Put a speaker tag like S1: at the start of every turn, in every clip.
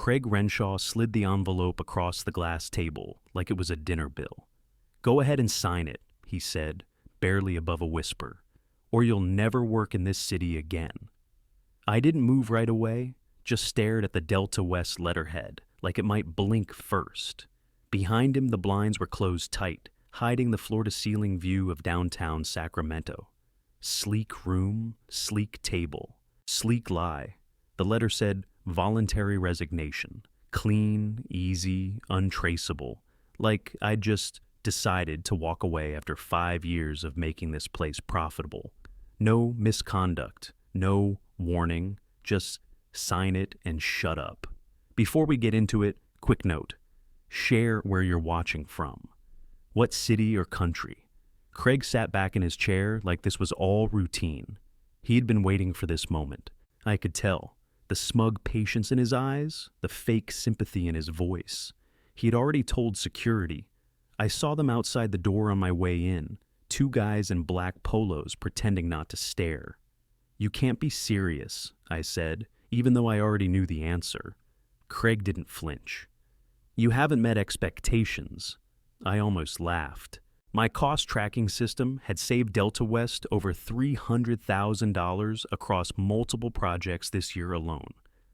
S1: Craig Renshaw slid the envelope across the glass table like it was a dinner bill. "Go ahead and sign it," he said, barely above a whisper, "or you'll never work in this city again." I didn't move right away, just stared at the Delta West letterhead like it might blink first. Behind him, the blinds were closed tight, hiding the floor-to-ceiling view of downtown Sacramento. Sleek room, sleek table, sleek lie. The letter said, "Voluntary resignation." Clean, easy, untraceable. Like I'd just decided to walk away after 5 years of making this place profitable. No misconduct, no warning, just sign it and shut up. Before we get into it, quick note. Share where you're watching from. What city or country? Craig sat back in his chair like this was all routine. He'd been waiting for this moment. I could tell. The smug patience in his eyes, the fake sympathy in his voice. He'd already told security. I saw them outside the door on my way in, 2 guys in black polos pretending not to stare. "You can't be serious," I said, even though I already knew the answer. Craig didn't flinch. "You haven't met expectations." I almost laughed. My cost tracking system had saved Delta West over $300,000 across multiple projects this year alone.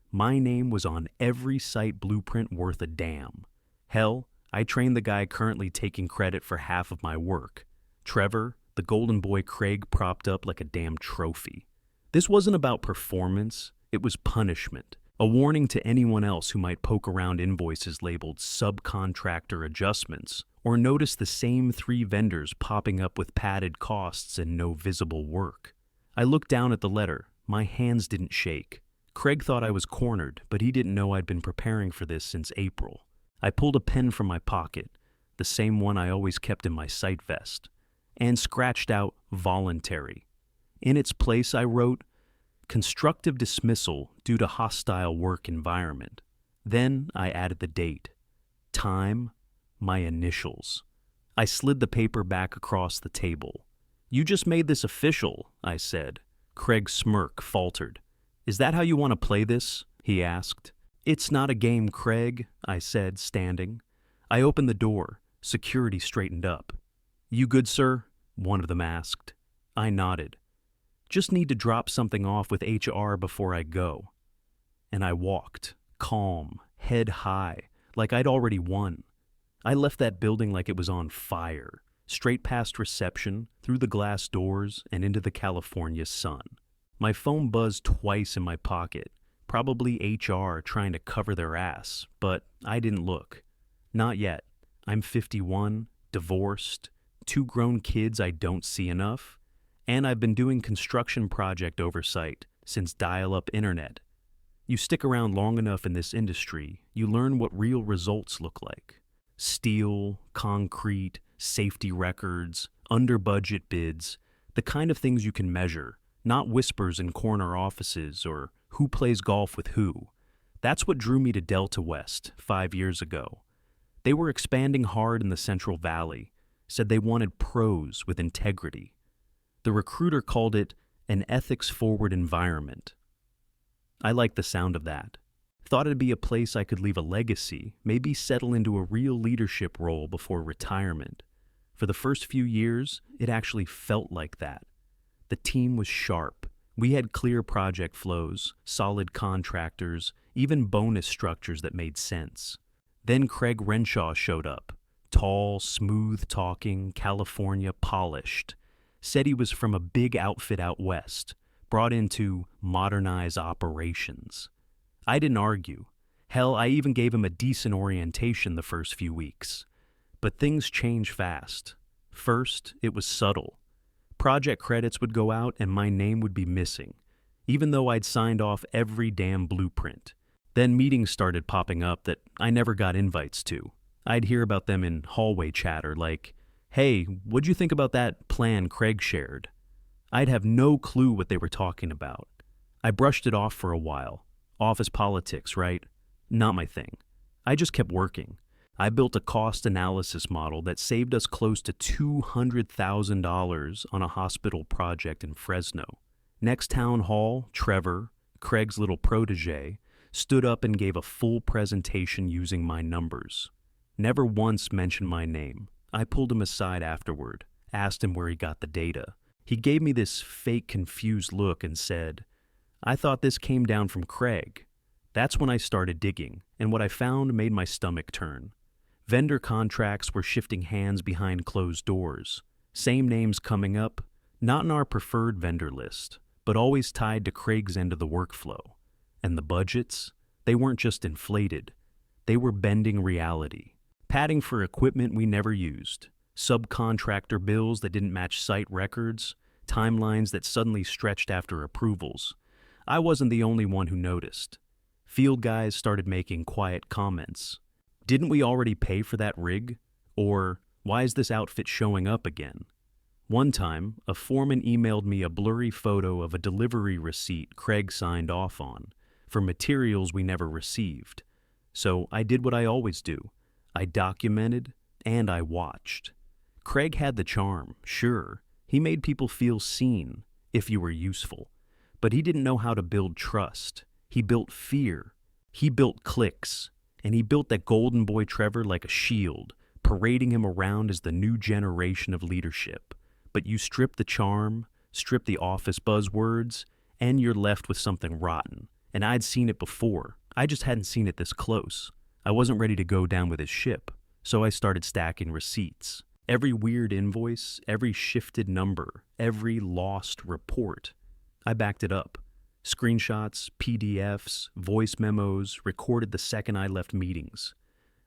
S1: My name was on every site blueprint worth a damn. Hell, I trained the guy currently taking credit for half of my work. Trevor, the golden boy Craig propped up like a damn trophy. This wasn't about performance, it was punishment. A warning to anyone else who might poke around invoices labeled subcontractor adjustments or notice the same 3 vendors popping up with padded costs and no visible work. I looked down at the letter. My hands didn't shake. Craig thought I was cornered, but he didn't know I'd been preparing for this since April. I pulled a pen from my pocket, the same one I always kept in my sight vest, and scratched out voluntary. In its place, I wrote, "Constructive dismissal due to hostile work environment." Then I added the date, time, my initials. I slid the paper back across the table. "You just made this official," I said. Craig's smirk faltered. "Is that how you want to play this?" he asked. "It's not a game, Craig," I said, standing. I opened the door. Security straightened up. "You good, sir?" one of them asked. I nodded. "Just need to drop something off with HR before I go." And I walked, calm, head high, like I'd already won. I left that building like it was on fire, straight past reception, through the glass doors, and into the California sun. My phone buzzed twice in my pocket, probably HR trying to cover their ass, but I didn't look. Not yet. I'm 51, divorced, 2 grown kids I don't see enough, and I've been doing construction project oversight since dial-up internet. You stick around long enough in this industry, you learn what real results look like. Steel, concrete, safety records, under-budget bids, the kind of things you can measure, not whispers in corner offices or who plays golf with who. That's what drew me to Delta West 5 years ago. They were expanding hard in the Central Valley, said they wanted pros with integrity. The recruiter called it an ethics-forward environment. I liked the sound of that. Thought it'd be a place I could leave a legacy, maybe settle into a real leadership role before retirement. For the first few years, it actually felt like that. The team was sharp. We had clear project flows, solid contractors, even bonus structures that made sense. Then Craig Renshaw showed up. Tall, smooth-talking, California polished. Said he was from a big outfit out west, brought in to modernize operations. I didn't argue. Hell, I even gave him a decent orientation the first few weeks. But things change fast. First, it was subtle. Project credits would go out and my name would be missing, even though I'd signed off every damn blueprint. Then meetings started popping up that I never got invites to. I'd hear about them in hallway chatter like, "Hey, what'd you think about that plan Craig shared?" I'd have no clue what they were talking about. I brushed it off for a while. Office politics, right? Not my thing. I just kept working. I built a cost analysis model that saved us close to $200,000 on a hospital project in Fresno. Next town hall, Trevor, Craig's little protege, stood up and gave a full presentation using my numbers. Never once mentioned my name. I pulled him aside afterward, asked him where he got the data. He gave me this fake confused look and said, "I thought this came down from Craig." That's when I started digging, and what I found made my stomach turn. Vendor contracts were shifting hands behind closed doors. Same names coming up, not in our preferred vendor list, but always tied to Craig's end of the workflow. And the budgets, they weren't just inflated. They were bending reality. Padding for equipment we never used, subcontractor bills that didn't match site records, timelines that suddenly stretched after approvals. I wasn't the only one who noticed. Field guys started making quiet comments. Didn't we already pay for that rig? Or, why is this outfit showing up again? One time, a foreman emailed me a blurry photo of a delivery receipt Craig signed off on for materials we never received. So I did what I always do. I documented and I watched. Craig had the charm, sure. He made people feel seen if you were useful. But he didn't know how to build trust. He built fear. He built clicks. And he built that golden boy Trevor like a shield, parading him around as the new generation of leadership. But you strip the charm, strip the office buzzwords, and you're left with something rotten. And I'd seen it before. I just hadn't seen it this close. I wasn't ready to go down with his ship, so I started stacking receipts. Every weird invoice, every shifted number, every lost report. I backed it up. Screenshots, PDFs, voice memos, recorded the second I left meetings.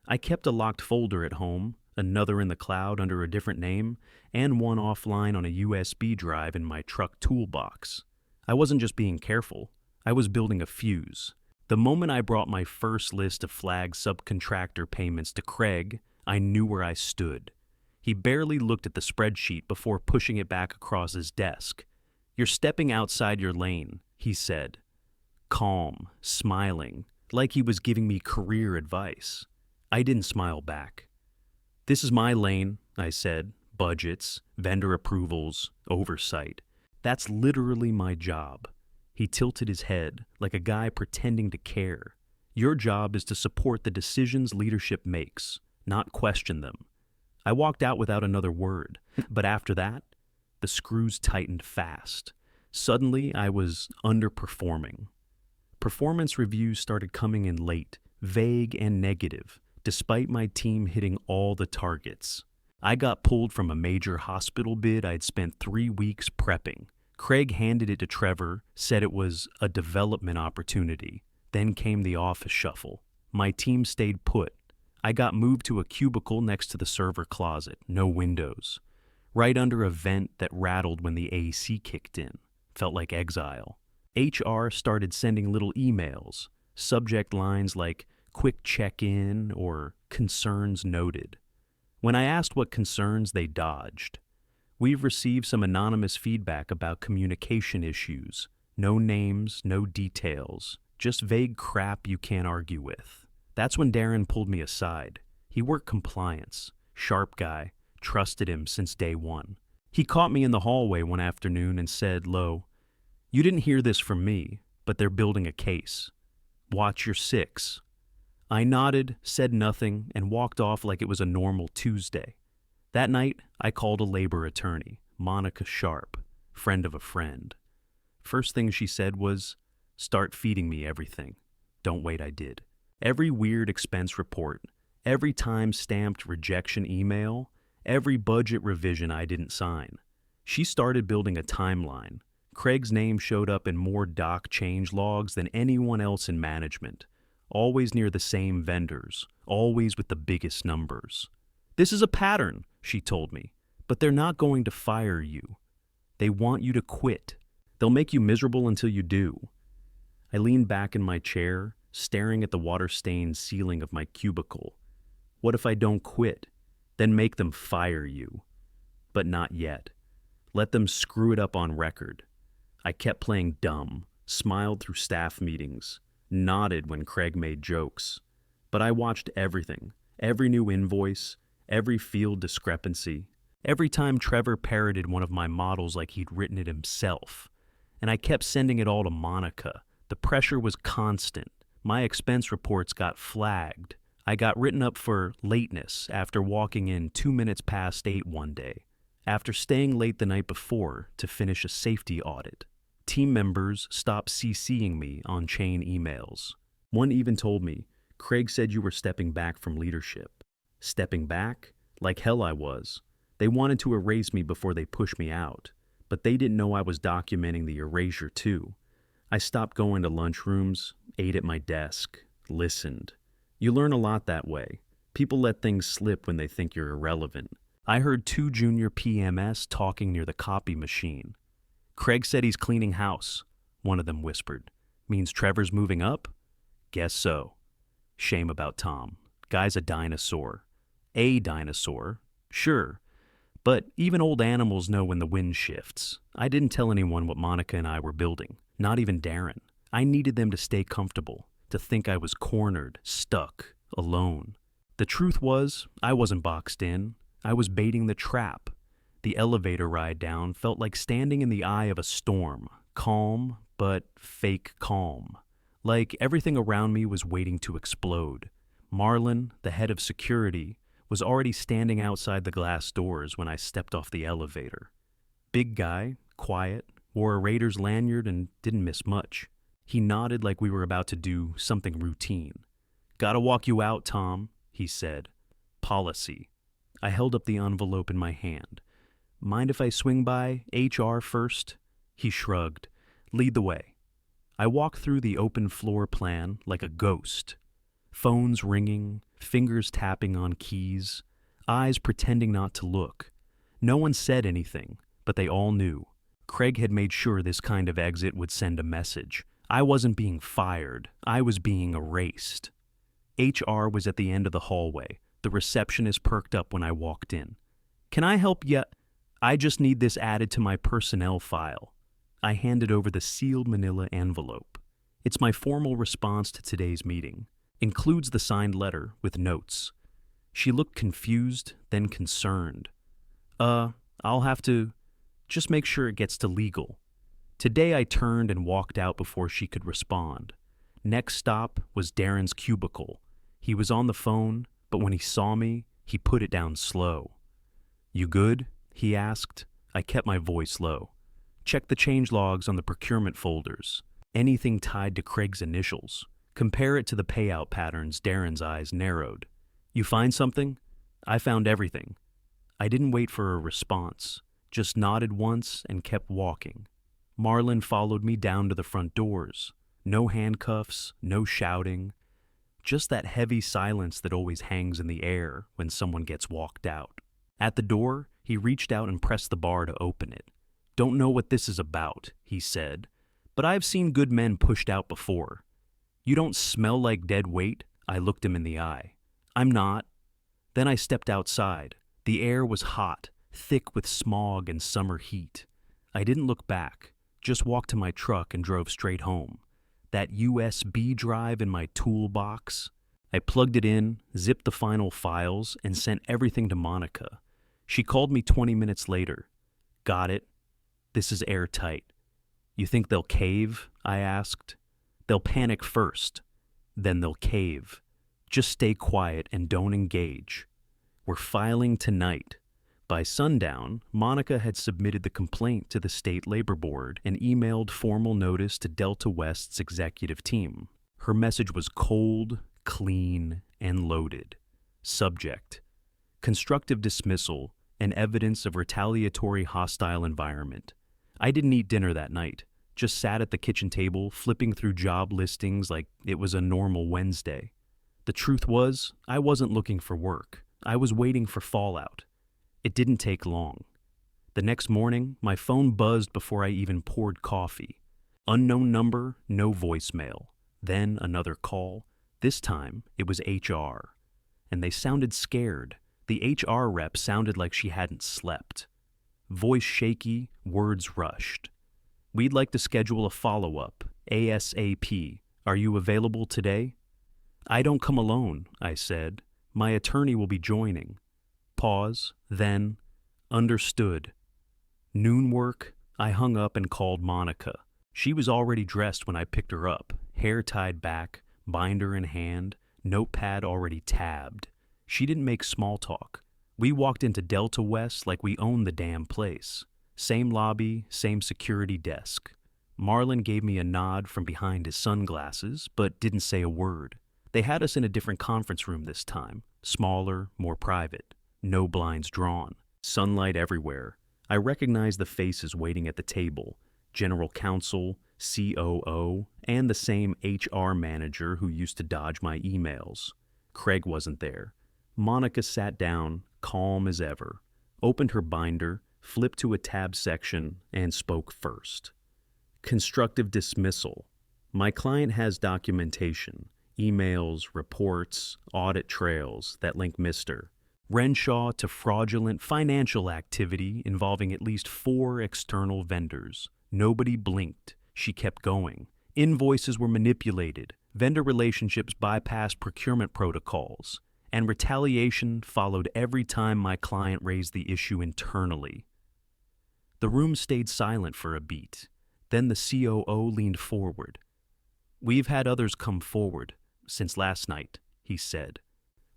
S1: I kept a locked folder at home, another in the cloud under a different name, and one offline on a USB drive in my truck toolbox. I wasn't just being careful, I was building a fuse. The moment I brought my first list of flagged subcontractor payments to Craig, I knew where I stood. He barely looked at the spreadsheet before pushing it back across his desk. "You're stepping outside your lane," he said. Calm, smiling, like he was giving me career advice. I didn't smile back. "This is my lane," I said. "Budgets, vendor approvals, oversight. That's literally my job." He tilted his head, like a guy pretending to care. "Your job is to support the decisions leadership makes, not question them." I walked out without another word, but after that, the screws tightened fast. Suddenly, I was underperforming. Performance reviews started coming in late, vague and negative, despite my team hitting all the targets. I got pulled from a major hospital bid I'd spent 3 weeks prepping. Craig handed it to Trevor, said it was a development opportunity. Then came the office shuffle. My team stayed put. I got moved to a cubicle next to the server closet, no windows, right under a vent that rattled when the AC kicked in. Felt like exile. HR started sending little emails, subject lines like "quick check-in" or "concerns noted." When I asked what concerns, they dodged. We've received some anonymous feedback about communication issues. No names, no details, just vague crap you can't argue with. That's when Darren pulled me aside. He worked compliance. Sharp guy. Trusted him since day one. He caught me in the hallway one afternoon and said low, "You didn't hear this from me, but they're building a case. Watch your six." I nodded, said nothing, and walked off like it was a normal Tuesday. That night, I called a labor attorney, Monica Sharp, friend of a friend. First thing she said was, "Start feeding me everything." Don't wait, I did. Every weird expense report, every time-stamped rejection email, every budget revision I didn't sign. She started building a timeline. Craig's name showed up in more doc change logs than anyone else in management. Always near the same vendors, always with the biggest numbers. "This is a pattern," she told me, "but they're not going to fire you. They want you to quit. They'll make you miserable until you do." I leaned back in my chair, staring at the water-stained ceiling of my cubicle. What if I don't quit? Then make them fire you. But not yet. Let them screw it up on record. I kept playing dumb, smiled through staff meetings, nodded when Craig made jokes. But I watched everything, every new invoice, every field discrepancy, every time Trevor parroted one of my models like he'd written it himself. And I kept sending it all to Monica. The pressure was constant. My expense reports got flagged. I got written up for lateness after walking in 2 minutes past 8 one day, after staying late the night before to finish a safety audit. Team members stopped CCing me on chain emails. One even told me, "Craig said you were stepping back from leadership." Stepping back? Like hell I was. They wanted to erase me before they pushed me out, but they didn't know I was documenting the erasure too. I stopped going to lunchrooms, ate at my desk, listened. You learn a lot that way. People let things slip when they think you're irrelevant. I heard 2 junior PMS talking near the copy machine. "Craig said he's cleaning house," one of them whispered. "Means Trevor's moving up?" "Guess so." Shame about Tom. Guy's a dinosaur. A dinosaur? Sure. But even old animals know when the wind shifts. I didn't tell anyone what Monica and I were building. Not even Darren. I needed them to stay comfortable, to think I was cornered, stuck, alone. The truth was, I wasn't boxed in. I was baiting the trap. The elevator ride down felt like standing in the eye of a storm, calm, but fake calm. Like everything around me was waiting to explode. Marlon, the head of security, was already standing outside the glass doors when I stepped off the elevator. Big guy, quiet, wore a Raiders lanyard and didn't miss much. He nodded like we were about to do something routine. "Gotta walk you out, Tom," he said. "Policy." I held up the envelope in my hand. "Mind if I swing by HR first?" He shrugged. "Lead the way." I walked through the open floor plan like a ghost. Phones ringing, fingers tapping on keys, eyes pretending not to look. No one said anything, but they all knew. Craig had made sure this kind of exit would send a message. I wasn't being fired. I was being erased. HR was at the end of the hallway. The receptionist perked up when I walked in. "Can I help you? I just need this added to my personnel file." I handed over the sealed manila envelope. It's my formal response to today's meeting. Includes the signed letter with notes. She looked confused, then concerned. I'll have to just make sure it gets to legal." Today I turned and walked out before she could respond. Next stop was Darren's cubicle. He was on the phone, but when he saw me, he put it down slow. "You good?" he asked. I kept my voice low. "Check the change logs on the procurement folders. Anything tied to Craig's initials. Compare it to the payout patterns." Darren's eyes narrowed. "You find something?" "I found everything." I didn't wait for a response, just nodded once and kept walking. Marlon followed me down to the front doors. No handcuffs, no shouting, just that heavy silence that always hangs in the air when someone gets walked out. At the door, he reached out and pressed the bar to open it. "Don't know what this is about," he said, "but I've seen good men pushed out before." "You don't smell like dead weight?" I looked him in the eye. "I'm not." Then I stepped outside. The air was hot, thick with smog and summer heat. I didn't look back, just walked to my truck and drove straight home. That USB drive in my toolbox. I plugged it in, zipped the final files, and sent everything to Monica. She called me 20 minutes later. "Got it. This is airtight." "You think they'll cave?" I asked. "They'll panic first, then they'll cave. Just stay quiet and don't engage. We're filing tonight." By sundown, Monica had submitted the complaint to the State Labor Board and emailed formal notice to Delta West's executive team. Her message was cold, clean, and loaded. Subject: constructive dismissal and evidence of retaliatory hostile environment. I didn't eat dinner that night. Just sat at the kitchen table, flipping through job listings like it was a normal Wednesday. The truth was, I wasn't looking for work. I was waiting for fallout. It didn't take long. The next morning, my phone buzzed before I even poured coffee. Unknown number, no voicemail. Then another call. This time, it was HR. And they sounded scared. The HR rep sounded like she hadn't slept. Voice shaky, words rushed. "We'd like to schedule a follow-up, ASAP. Are you available today?" "I don't come alone," I said. "My attorney will be joining." Pause, then, understood. Noon work, I hung up and called Monica. She was already dressed when I picked her up, hair tied back, binder in hand, notepad already tabbed. She didn't make small talk. We walked into Delta West like we owned the damn place. Same lobby, same security desk. Marlon gave me a nod from behind his sunglasses, but didn't say a word. They had us in a different conference room this time, smaller, more private. No blinds drawn. Sunlight everywhere. I recognized the faces waiting at the table. General Counsel, COO, and the same HR manager who used to dodge my emails. Craig wasn't there. Monica sat down, calm as ever, opened her binder, flipped to a tab section, and spoke first. Constructive dismissal. My client has documentation, emails, reports, audit trails that link Mr. Renshaw to fraudulent financial activity involving at least 4 external vendors. Nobody blinked. She kept going. Invoices were manipulated. Vendor relationships bypassed procurement protocols. And retaliation followed every time my client raised the issue internally. The room stayed silent for a beat. Then the COO leaned forward. "We've had others come forward since last night," he said.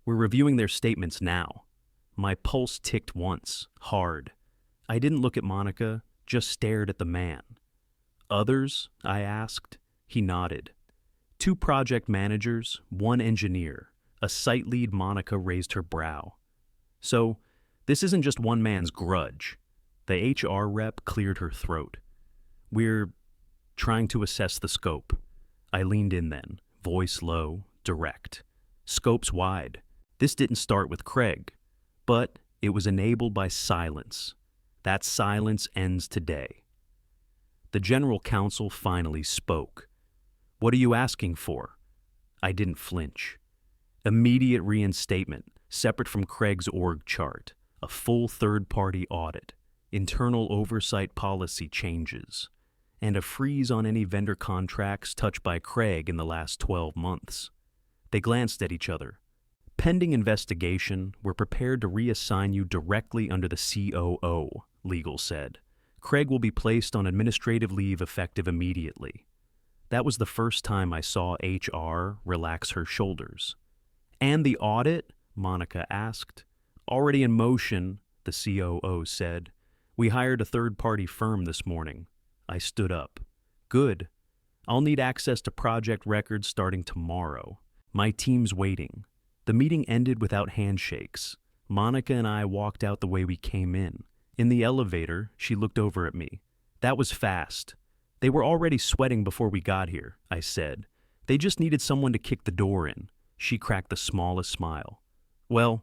S1: "We're reviewing their statements now." My pulse ticked once, hard. I didn't look at Monica, just stared at the man. "Others?" I asked. He nodded. 2 project managers, 1 engineer. A site lead. Monica raised her brow. "So, this isn't just one man's grudge." The HR rep cleared her throat. "We're trying to assess the scope." I leaned in then, voice low, direct. "Scope's wide. This didn't start with Craig, but it was enabled by silence. That silence ends today." The general counsel finally spoke. "What are you asking for?" I didn't flinch. Immediate reinstatement, separate from Craig's org chart, a full third-party audit, internal oversight policy changes, and a freeze on any vendor contracts touched by Craig in the last 12 months. They glanced at each other. "Pending investigation, we're prepared to reassign you directly under the COO," legal said. "Craig will be placed on administrative leave effective immediately." That was the first time I saw HR relax her shoulders. "And the audit?" Monica asked. "Already in motion," the COO said. "We hired a third-party firm this morning." I stood up. "Good. I'll need access to project records starting tomorrow. My team's waiting." The meeting ended without handshakes. Monica and I walked out the way we came in. In the elevator, she looked over at me. "That was fast." "They were already sweating before we got here," I said. "They just needed someone to kick the door in." She cracked the smallest smile. "Well,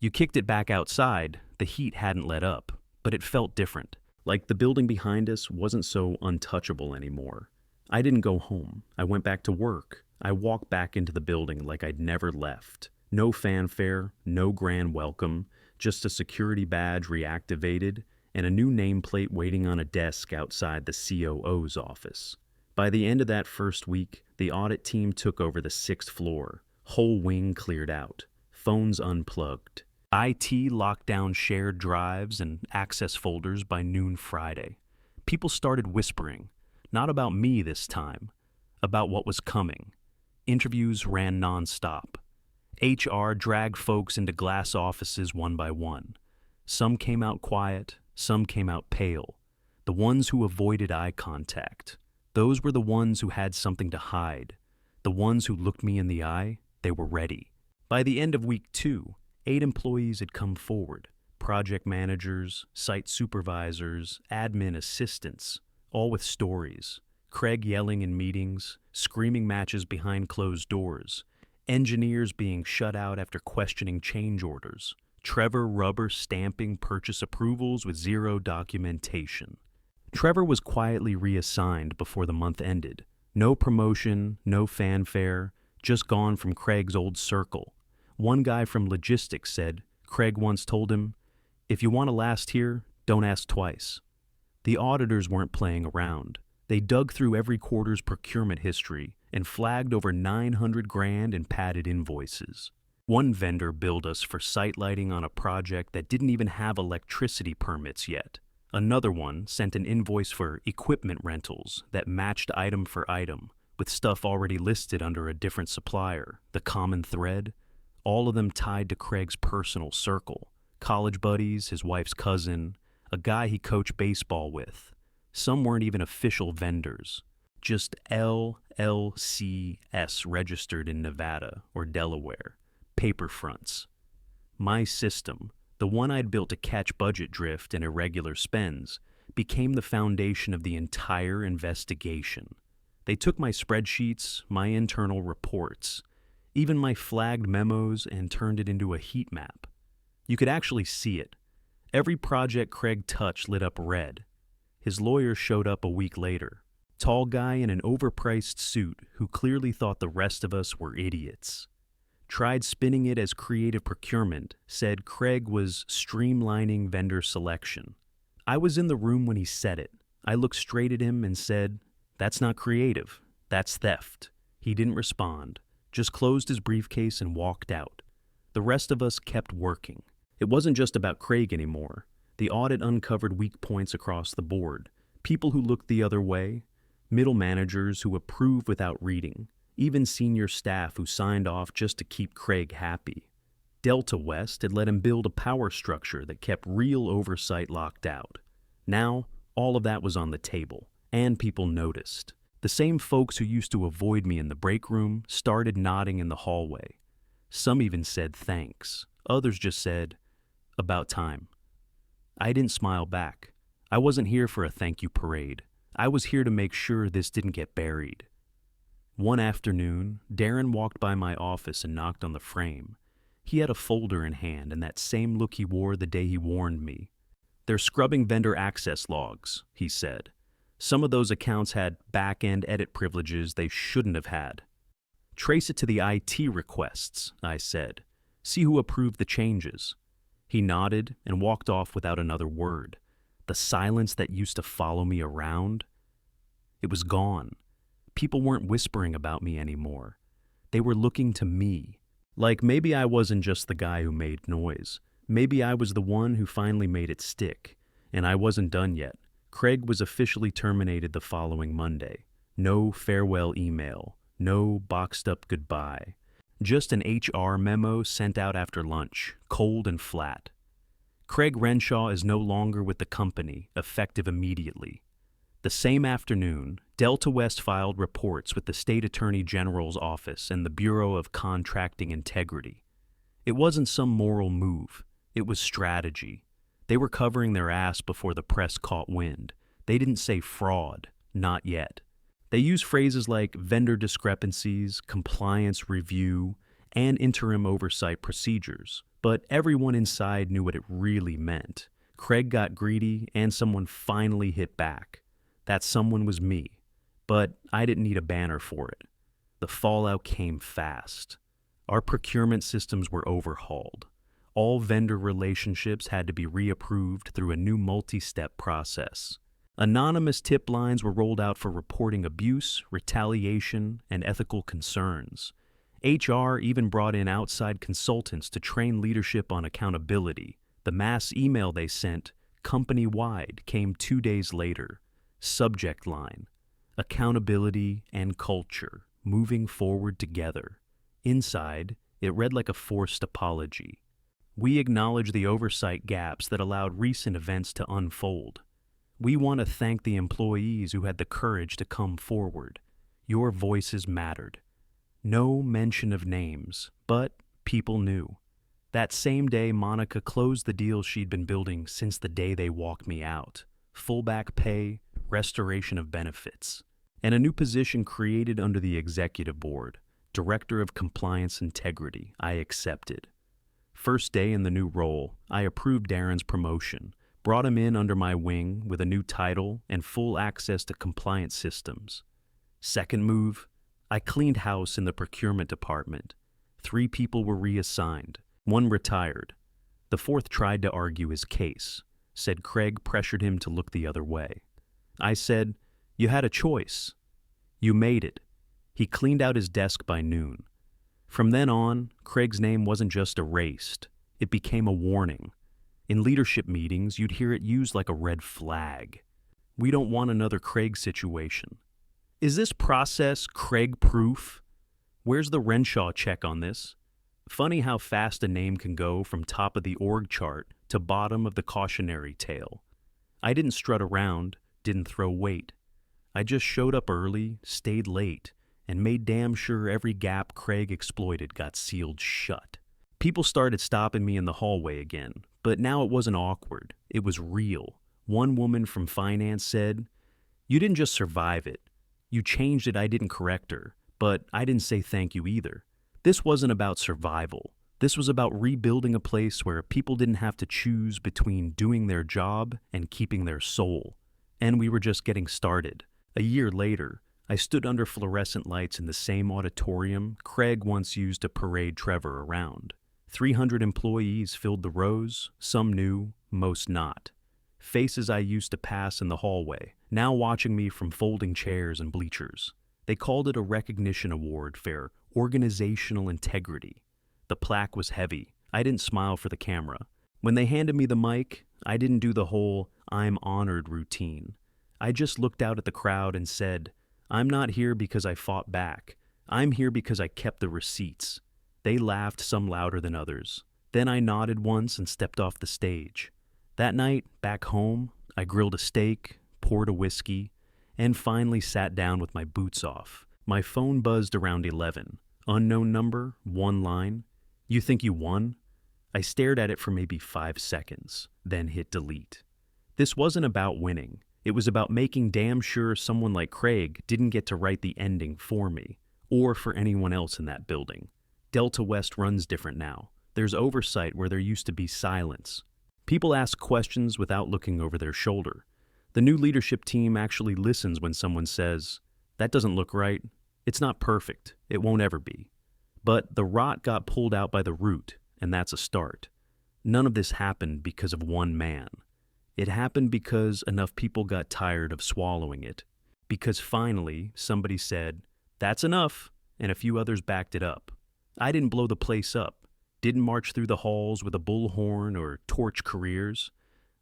S1: you kicked it back outside. The heat hadn't let up, but it felt different. Like the building behind us wasn't so untouchable anymore." I didn't go home. I went back to work. I walked back into the building like I'd never left. No fanfare, no grand welcome, just a security badge reactivated and a new nameplate waiting on a desk outside the COO's office. By the end of that first week, the audit team took over the 6th floor. Whole wing cleared out. Phones unplugged. IT locked down shared drives and access folders by noon Friday. People started whispering, not about me this time, about what was coming. Interviews ran nonstop. HR dragged folks into glass offices one by one. Some came out quiet, some came out pale. The ones who avoided eye contact. Those were the ones who had something to hide. The ones who looked me in the eye, they were ready. By the end of week 2, 8 employees had come forward. Project managers, site supervisors, admin assistants, all with stories. Craig yelling in meetings, screaming matches behind closed doors, engineers being shut out after questioning change orders, Trevor rubber stamping purchase approvals with 0 documentation. Trevor was quietly reassigned before the month ended. No promotion, no fanfare, just gone from Craig's old circle. One guy from logistics said Craig once told him, "If you want to last here, don't ask twice." The auditors weren't playing around. They dug through every quarter's procurement history and flagged over $900,000 in padded invoices. One vendor billed us for site lighting on a project that didn't even have electricity permits yet. Another one sent an invoice for equipment rentals that matched item for item, with stuff already listed under a different supplier. The common thread? All of them tied to Craig's personal circle. College buddies, his wife's cousin, a guy he coached baseball with. Some weren't even official vendors. Just LLCS registered in Nevada or Delaware. Paper fronts. My system, the one I'd built to catch budget drift and irregular spends, became the foundation of the entire investigation. They took my spreadsheets, my internal reports, even my flagged memos, and turned it into a heat map. You could actually see it. Every project Craig touched lit up red. His lawyer showed up a week later. Tall guy in an overpriced suit who clearly thought the rest of us were idiots. Tried spinning it as creative procurement, said Craig was streamlining vendor selection. I was in the room when he said it. I looked straight at him and said, "That's not creative. That's theft." He didn't respond, just closed his briefcase and walked out. The rest of us kept working. It wasn't just about Craig anymore. The audit uncovered weak points across the board. People who looked the other way, middle managers who approved without reading, even senior staff who signed off just to keep Craig happy. Delta West had let him build a power structure that kept real oversight locked out. Now, all of that was on the table, and people noticed. The same folks who used to avoid me in the break room started nodding in the hallway. Some even said thanks. Others just said, "About time." I didn't smile back. I wasn't here for a thank you parade. I was here to make sure this didn't get buried. One afternoon, Darren walked by my office and knocked on the frame. He had a folder in hand and that same look he wore the day he warned me. "They're scrubbing vendor access logs," he said. "Some of those accounts had back-end edit privileges they shouldn't have had." "Trace it to the IT requests," I said. "See who approved the changes." He nodded and walked off without another word. The silence that used to follow me around, it was gone. People weren't whispering about me anymore. They were looking to me. Like maybe I wasn't just the guy who made noise. Maybe I was the one who finally made it stick. And I wasn't done yet. Craig was officially terminated the following Monday. No farewell email. No boxed up goodbye. Just an HR memo sent out after lunch, cold and flat. Craig Renshaw is no longer with the company, effective immediately. The same afternoon, Delta West filed reports with the State Attorney General's office and the Bureau of Contracting Integrity. It wasn't some moral move. It was strategy. They were covering their ass before the press caught wind. They didn't say fraud, not yet. They used phrases like vendor discrepancies, compliance review, and interim oversight procedures. But everyone inside knew what it really meant. Craig got greedy and someone finally hit back. That someone was me. But I didn't need a banner for it. The fallout came fast. Our procurement systems were overhauled. All vendor relationships had to be reapproved through a new multi-step process. Anonymous tip lines were rolled out for reporting abuse, retaliation, and ethical concerns. HR even brought in outside consultants to train leadership on accountability. The mass email they sent, company-wide, came 2 days later. Subject line: accountability and culture, moving forward together. Inside, it read like a forced apology. We acknowledge the oversight gaps that allowed recent events to unfold. We want to thank the employees who had the courage to come forward. Your voices mattered. No mention of names, but people knew. That same day, Monica closed the deal she'd been building since the day they walked me out. Full back pay, restoration of benefits, and a new position created under the executive board, Director of Compliance Integrity. I accepted. First day in the new role, I approved Darren's promotion, brought him in under my wing with a new title and full access to compliance systems. Second move, I cleaned house in the procurement department. 3 people were reassigned. 1 retired. The 4th tried to argue his case, said Craig pressured him to look the other way. I said, "You had a choice. You made it." He cleaned out his desk by noon. From then on, Craig's name wasn't just erased. It became a warning. In leadership meetings, you'd hear it used like a red flag. We don't want another Craig situation. Is this process Craig-proof? Where's the Renshaw check on this? Funny how fast a name can go from top of the org chart to bottom of the cautionary tale. I didn't strut around, didn't throw weight. I just showed up early, stayed late, and made damn sure every gap Craig exploited got sealed shut. People started stopping me in the hallway again, but now it wasn't awkward. It was real. One woman from finance said, "You didn't just survive it. You changed it. I didn't correct her, but I didn't say thank you either. This wasn't about survival. This was about rebuilding a place where people didn't have to choose between doing their job and keeping their soul. And we were just getting started. A year later, I stood under fluorescent lights in the same auditorium Craig once used to parade Trevor around. 300 employees filled the rows, some new, most not. Faces I used to pass in the hallway, now watching me from folding chairs and bleachers. They called it a recognition award for organizational integrity. The plaque was heavy. I didn't smile for the camera. When they handed me the mic, I didn't do the whole "I'm honored" routine. I just looked out at the crowd and said, "I'm not here because I fought back. I'm here because I kept the receipts." They laughed, some louder than others. Then I nodded once and stepped off the stage. That night, back home, I grilled a steak, poured a whiskey, and finally sat down with my boots off. My phone buzzed around 11. Unknown number, one line. "You think you won?" I stared at it for maybe 5 seconds, then hit delete. This wasn't about winning. It was about making damn sure someone like Craig didn't get to write the ending for me, or for anyone else in that building. Delta West runs different now. There's oversight where there used to be silence. People ask questions without looking over their shoulder. The new leadership team actually listens when someone says, "That doesn't look right. It's not perfect. It won't ever be." But the rot got pulled out by the root, and that's a start. None of this happened because of one man. It happened because enough people got tired of swallowing it. Because finally, somebody said, "That's enough," and a few others backed it up. I didn't blow the place up. Didn't march through the halls with a bullhorn or torch careers.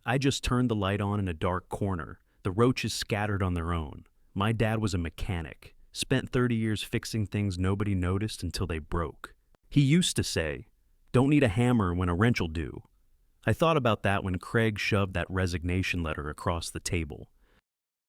S1: I just turned the light on in a dark corner. The roaches scattered on their own. My dad was a mechanic. Spent 30 years fixing things nobody noticed until they broke. He used to say, "Don't need a hammer when a wrench'll do." I thought about that when Craig shoved that resignation letter across the table.